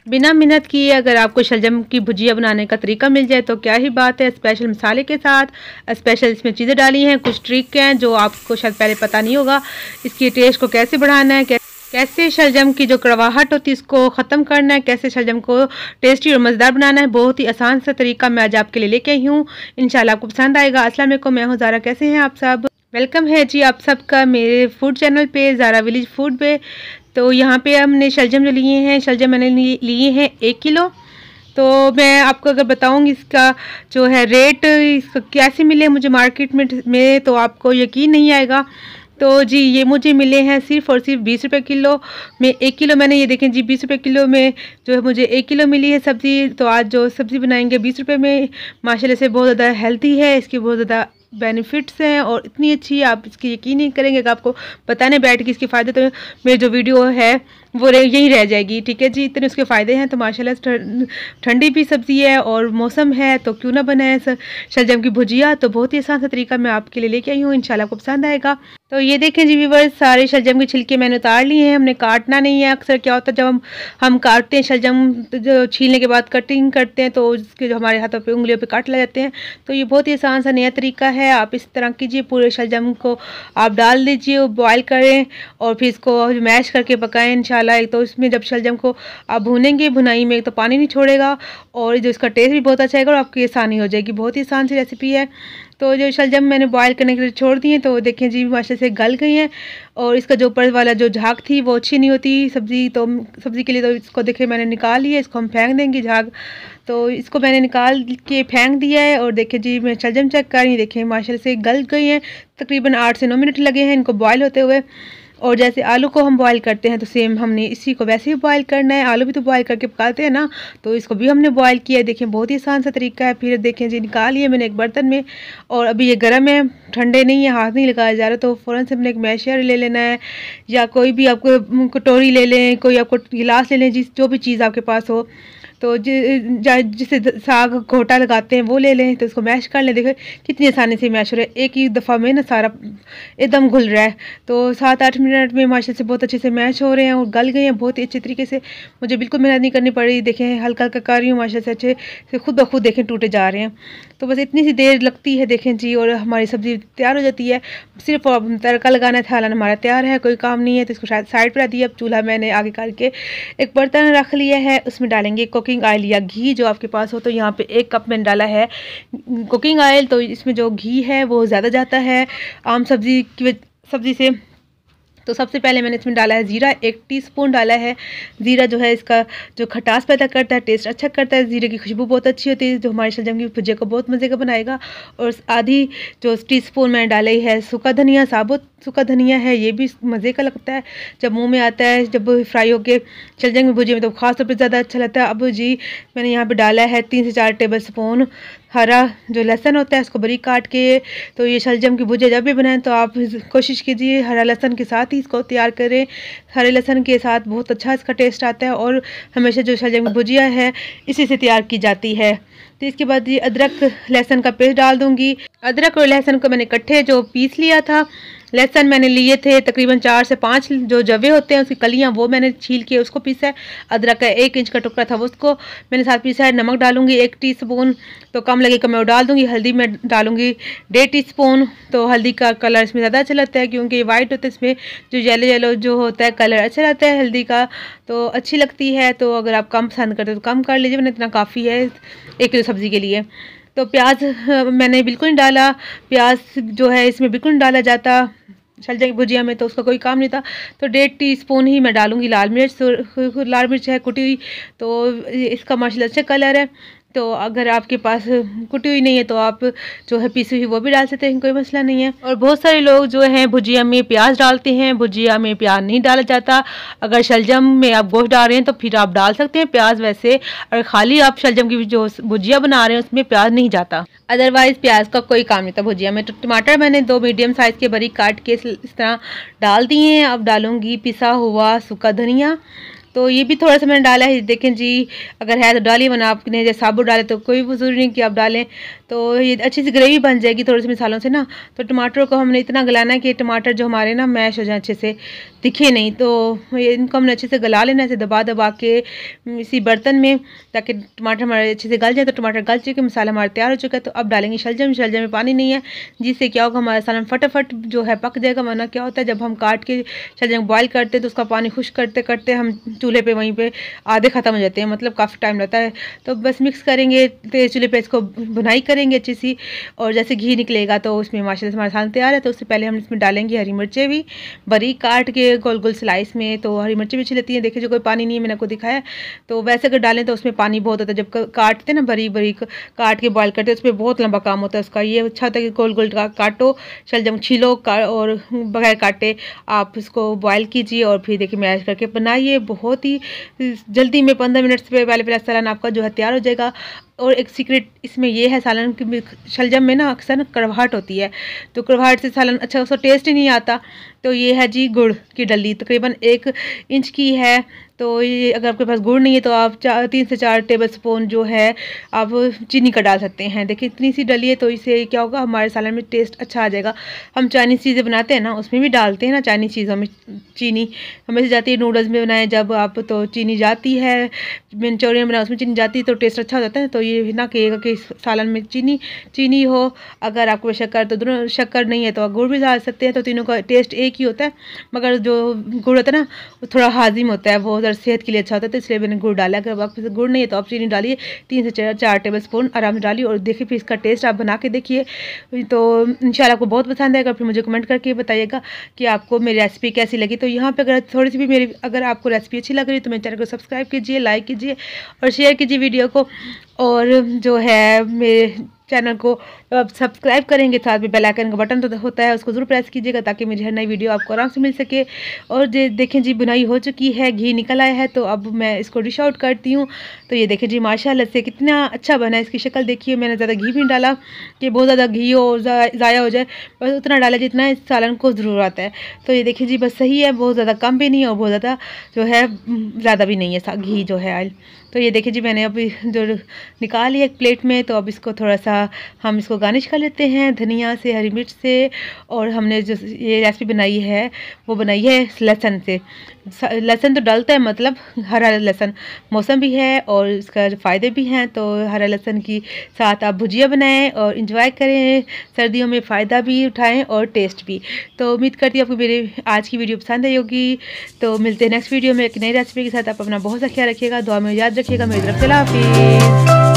बिना मेहनत किए अगर आपको शलजम की भुजिया बनाने का तरीका मिल जाए तो क्या ही बात है। स्पेशल मसाले के साथ स्पेशल इसमें चीज़ें डाली हैं, कुछ ट्रिक हैं जो आपको शायद पहले पता नहीं होगा। इसकी टेस्ट को कैसे बढ़ाना है, कैसे शलजम की जो कड़वाहट होती है इसको ख़त्म करना है, कैसे शलजम को टेस्टी और मज़ेदार बनाना है। बहुत ही आसान सा तरीका मैं आज आपके लिए लेके आई हूँ। इंशाल्लाह आपको पसंद आएगा। अस्सलाम वालेकुम, मैं हूँ ज़ारा। कैसे हैं आप सब? वेलकम है जी आप सबका मेरे फूड चैनल पे, ज़ारा विलेज फूड पे। तो यहाँ पे हमने शलजम जो लिए हैं, शलजम मैंने लिए हैं 1 किलो। तो मैं आपको अगर बताऊँगी इसका जो है रेट इसका कैसे मिले मुझे मार्केट में तो आपको यकीन नहीं आएगा। तो जी ये मुझे मिले हैं सिर्फ़ और सिर्फ 20 रुपये किलो में। 1 किलो मैंने ये देखें जी 20 रुपये किलो में जो है मुझे 1 किलो मिली है सब्ज़ी। तो आज जो सब्ज़ी बनाएंगे 20 रुपये में, माशाल्लाह से बहुत ज़्यादा हेल्थी है, इसकी बहुत ज़्यादा बेनिफिट्स हैं और इतनी अच्छी है आप इसकी यकीन नहीं करेंगे कि आपको बताने बैठ के इसके फ़ायदे। तो मेरी जो वीडियो है वो यही रह जाएगी, ठीक है जी। इतने उसके फ़ायदे हैं। तो माशाल्लाह ठंडी भी सब्ज़ी है और मौसम है तो क्यों ना बनाए शलजम की भुजिया। तो बहुत ही आसान सा तरीका मैं आपके लिए लेके आई हूँ, इंशाल्लाह आपको पसंद आएगा। तो ये देखें जी व्यूअर्स, सारे शलजम के छिलके मैंने उतार लिए हैं। हमने काटना नहीं है। अक्सर क्या होता है जब हम काटते हैं शलजम, जो छीलने के बाद कटिंग करते हैं तो उसके जो हमारे हाथों पे उंगलियों पे काट लग जाते हैं। तो ये बहुत ही आसान सा नया तरीका है। आप इस तरह कीजिए, पूरे शलजम को आप डाल दीजिए, बॉयल करें और फिर इसको मैश करके पकाएं इंशाल्लाह। एक तो इसमें जब शलजम को आप भूनेंगे, भुनाई में तो पानी नहीं छोड़ेगा और जो इसका टेस्ट भी बहुत अच्छा आएगा और आपकी आसानी हो जाएगी। बहुत ही आसान सी रेसिपी है। तो जो शलजम मैंने बॉयल करने के लिए छोड़ दी हैं तो देखें जी माशाल्लाह से गल गई हैं और इसका जो ऊपर वाला जो झाग थी वो अच्छी नहीं होती सब्ज़ी। तो सब्ज़ी के लिए तो इसको देखें मैंने निकाल लिया, इसको हम फेंक देंगे झाग। तो इसको मैंने निकाल के फेंक दिया है और देखें जी मैं शलजम चेक कर रही हूँ, देखें माशाल्लाह से गल गई हैं। तकरीबन 8 से 9 मिनट लगे हैं इनको बॉयल होते हुए। और जैसे आलू को हम बॉयल करते हैं तो सेम हमने इसी को वैसे ही बॉयल करना है। आलू भी तो बॉयल करके पकाते हैं ना, तो इसको भी हमने बॉयल किया है। देखें बहुत ही आसान सा तरीका है। फिर देखें जी निकाल लिए मैंने एक बर्तन में और अभी ये गर्म है, ठंडे नहीं है, हाथ नहीं लगाया जा रहा। तो फ़ौरन से हमने एक मैशर ले लेना है या कोई भी आपको कटोरी ले लें, कोई आपको गिलास ले लें, जो भी चीज़ आपके पास हो। तो जिसे साग घोटा लगाते हैं वो ले लें। तो इसको मैश कर लें। देखो कितनी आसानी से मैश हो रहा है, एक ही दफ़ा में ना सारा एकदम घुल रहा है। तो 7-8 मिनट में माशाल्लाह से बहुत अच्छे से मैश हो रहे हैं और गल गए हैं बहुत ही अच्छे तरीके से। मुझे बिल्कुल मेहनत नहीं करनी पड़ी। देखें हल्का हल्का कर रही हूँ, माशाल्लाह से अच्छे से खुद ब खुद देखें टूटे जा रहे हैं। तो बस इतनी सी देर लगती है देखें जी और हमारी सब्ज़ी तैयार हो जाती है। सिर्फ तड़का लगाना था, हालांकि हमारा तैयार है, कोई काम नहीं है। तो इसको शायद साइड पर रख दिया। अब चूल्हा मैंने आगे करके एक बर्तन रख लिया है, उसमें डालेंगे कुकिंग ऑयल या घी जो आपके पास हो। तो यहाँ पे 1 कप मैंने डाला है कुकिंग ऑयल। तो इसमें जो घी है वो ज़्यादा जाता है आम सब्ज़ी से। तो सबसे पहले मैंने इसमें डाला है ज़ीरा, 1 टीस्पून डाला है। ज़ीरा जो है इसका जो खटास पैदा करता है, टेस्ट अच्छा करता है। ज़ीरे की खुशबू बहुत अच्छी होती है जो हमारे शलजम की भुजिया को बहुत मज़े का बनाएगा। और आधी जो टीस्पून मैंने डाली है सूखा धनिया, साबुत सूखा धनिया है, ये भी मज़े का लगता है जब मुंह में आता है, जब फ्राई होके शलजम की भुजिया में तो ख़ास तौर पर ज़्यादा अच्छा लगता है। अब जी मैंने यहाँ पर डाला है 3 से 4 टेबल स्पून हरा जो लहसुन होता है उसको बारीक काट के। तो ये शलजम की भुजिया जब भी बनाएं तो आप कोशिश कीजिए हरा लहसुन के साथ ही इसको तैयार करें। हरे लहसुन के साथ बहुत अच्छा इसका टेस्ट आता है और हमेशा जो शलजम की भुजिया है इसी से तैयार की जाती है। तो इसके बाद ये अदरक लहसुन का पेस्ट डाल दूंगी। अदरक और लहसुन को मैंने इकट्ठे जो पीस लिया था। लहसुन मैंने लिए थे तकरीबन 4 से 5 जो जवे होते हैं उसकी कलियां, वो मैंने छील के उसको पीसा है। अदरक का 1 इंच का टुकड़ा था उसको मैंने साथ पीसा है। नमक डालूंगी 1 टीस्पून, तो कम लगेगा मैं वो डाल दूंगी। हल्दी मैं डालूंगी 1.5 टीस्पून। तो हल्दी का कलर इसमें ज़्यादा अच्छा लगता है क्योंकि वाइट होता है, इसमें जो येलो येलो जो होता है कलर अच्छा लगता है हल्दी का, तो अच्छी लगती है। तो अगर आप कम पसंद करते हो तो कम कर लीजिए, मैंने इतना काफ़ी है 1 किलो सब्ज़ी के लिए। तो प्याज मैंने बिल्कुल नहीं डाला, प्याज जो है इसमें बिल्कुल नहीं डाला जाता शलजम की भुजिया में, तो उसका कोई काम नहीं था। तो 1.5 टीस्पून ही मैं डालूंगी लाल मिर्च है कुटी हुई। तो इसका माशाल्लाह अच्छा कलर है। तो अगर आपके पास कुटी हुई नहीं है तो आप जो है पीसी हुई वो भी डाल सकते हैं, कोई मसला नहीं है। और बहुत सारे लोग जो हैं भुजिया में प्याज डालते हैं, भुजिया में प्याज नहीं डाला जाता। अगर शलजम में आप गोश्त डाल रहे हैं तो फिर आप डाल सकते हैं प्याज वैसे, और खाली आप शलजम की जो भुजिया बना रहे हैं उसमें प्याज नहीं जाता। अदरवाइज़ प्याज का कोई काम नहीं था भुजिया में। तो टमाटर मैंने 2 मीडियम साइज़ के बारीक काट के इस तरह डाल दिए हैं। अब डालूंगी पिसा हुआ सूखा धनिया। तो ये भी थोड़ा सा मैंने डाला है, देखें जी अगर है तो डालिए, वरना आपने जैसे साबुत डाले तो कोई ज़रूरी नहीं कि आप डालें। तो ये अच्छी सी ग्रेवी बन जाएगी थोड़े से मसालों से ना। तो टमाटर को हमने इतना गलाना है कि टमाटर जो हमारे ना मैश हो जाए अच्छे से। दिखे नहीं। तो इनको हमने अच्छे से गला लेना है, दबा दबा के इसी बर्तन में, ताकि टमाटर हमारे अच्छे से गल जाए। तो टमाटर गल चुके, मसाला हमारा तैयार हो चुका है। तो अब डालेंगे शलजम। शलजम में पानी नहीं है, जिससे क्या होगा हमारा सालन फटाफट जो है पक जाएगा। वरना क्या होता है जब हम काट के शलजम बॉयल करते हैं तो उसका पानी खुश करते करते हम चूल्हे पे वहीं पे आधे ख़त्म हो जाते हैं, मतलब काफ़ी टाइम लगता है। तो बस मिक्स करेंगे, तेज चूल्हे पे इसको भुनाई करेंगे अच्छी सी, और जैसे घी निकलेगा तो उसमें माशाल्लाह से हमारा सालन तैयार है। तो उससे पहले हम इसमें डालेंगे हरी मिर्चें भी बारीक काट के गोल गोल स्लाइस में। तो हरी मिर्चें भी अच्छी लगती हैं। देखिए जो कोई पानी नहीं है, मैंने आपको दिखाया। तो वैसे अगर डालें तो उसमें पानी बहुत होता है, जब काटते हैं ना बारीक बारीक काट के बॉयल करते हैं उसमें बहुत लंबा काम होता है उसका। ये अच्छा होता है कि गोल गोल काटो, शलजम छीलो और बगैर काटे आप इसको बॉयल कीजिए और फिर देखिए मैश करके बनाइए। बहुत ही जल्दी में 15 मिनट से पहले सालन आपका जो है तैयार हो जाएगा। और एक सीक्रेट इसमें ये है सालन की, शलजम में ना अक्सर कड़वाहट होती है, तो कड़वाहट से सालन अच्छा उसका टेस्ट ही नहीं आता। तो ये है जी गुड़ की डली, तकरीबन 1 इंच की है। तो ये अगर आपके पास गुड़ नहीं है तो आप 3 से 4 टेबल स्पून जो है आप चीनी का डाल सकते हैं। देखिए इतनी सी डली है, तो इससे क्या होगा हमारे सालन में टेस्ट अच्छा आ जाएगा। हम चाइनीज़ चीज़ें बनाते हैं ना उसमें भी डालते हैं ना, चाइनीज़ चीज़ों में चीनी हमेशा जाती है। नूडल्स में बनाए जब आप तो चीनी जाती है, मंचूरियन बनाए उसमें चीनी जाती है, तो टेस्ट अच्छा हो जाता है। तो ये ना कहिएगा कि सालन में चीनी हो। अगर आपको शक्कर तो दोनों, शक्कर नहीं है तो आप गुड़ भी डाल सकते हैं। तो तीनों का टेस्ट एक ही होता है, मगर जो गुड़ होता है ना वो थोड़ा हाजिम होता है, बहुत ज़्यादा सेहत के लिए अच्छा होता है। तो इसलिए मैंने गुड़ डाला। अगर आपके पास गुड़ नहीं है तो आप चीनी डालिए, 3 से 4 टेबल स्पून आराम से डालिए। और देखिए फिर इसका टेस्ट आप बना के देखिए, तो इंशाल्लाह आपको बहुत पसंद आएगा। फिर मुझे कमेंट करके बताइएगा कि आपको मेरी रेसिपी कैसी लगी। तो यहाँ पे अगर थोड़ी सी भी मेरी अगर आपको रेसिपी अच्छी लग रही है तो मेरे चैनल को सब्सक्राइब कीजिए, लाइक कीजिए और शेयर कीजिए वीडियो को। और जो है मेरे चैनल को आप सब्सक्राइब करेंगे, साथ में बेल आइकन का बटन तो होता है उसको ज़रूर प्रेस कीजिएगा, ताकि मेरी हर नई वीडियो आपको आराम से मिल सके। और ये देखें जी बुनाई हो चुकी है, घी निकल आया है। तो अब मैं इसको डिश आउट करती हूँ। तो ये देखें जी माशाल्लाह से कितना अच्छा बना है। इसकी शक्ल देखिए, मैंने ज़्यादा घी भी नहीं डाला कि बहुत ज़्यादा घी हो ज़ाया हो जाए, बस उतना डाला जितना इस सालन को ज़रूरत है। तो ये देखिए जी बस सही है, बहुत ज़्यादा कम भी नहीं है और बहुत ज़्यादा जो है ज़्यादा भी नहीं है घी जो है ऑयल। तो ये देखिए जी मैंने अभी जो निकाल लिया एक प्लेट में। तो अब इसको थोड़ा सा हम इसको गार्निश कर लेते हैं धनिया से, हरी मिर्च से। और हमने जो ये रेसिपी बनाई है वो बनाई है लहसुन से। लहसुन तो डलता है, मतलब हरा लहसुन मौसम भी है और इसका फ़ायदे भी हैं। तो हरा लहसुन की साथ आप भुजिया बनाएं और इंजॉय करें, सर्दियों में फ़ायदा भी उठाएं और टेस्ट भी। तो उम्मीद करती हूँ आपको मेरी आज की वीडियो पसंद आई होगी। तो मिलते हैं नेक्स्ट वीडियो में एक नई रेसिपी के साथ। आप अपना बहुत सा ख्याल रखिएगा, दुआ में याद रखिएगा। मेरी तरफ से अल्लाह हाफिज़।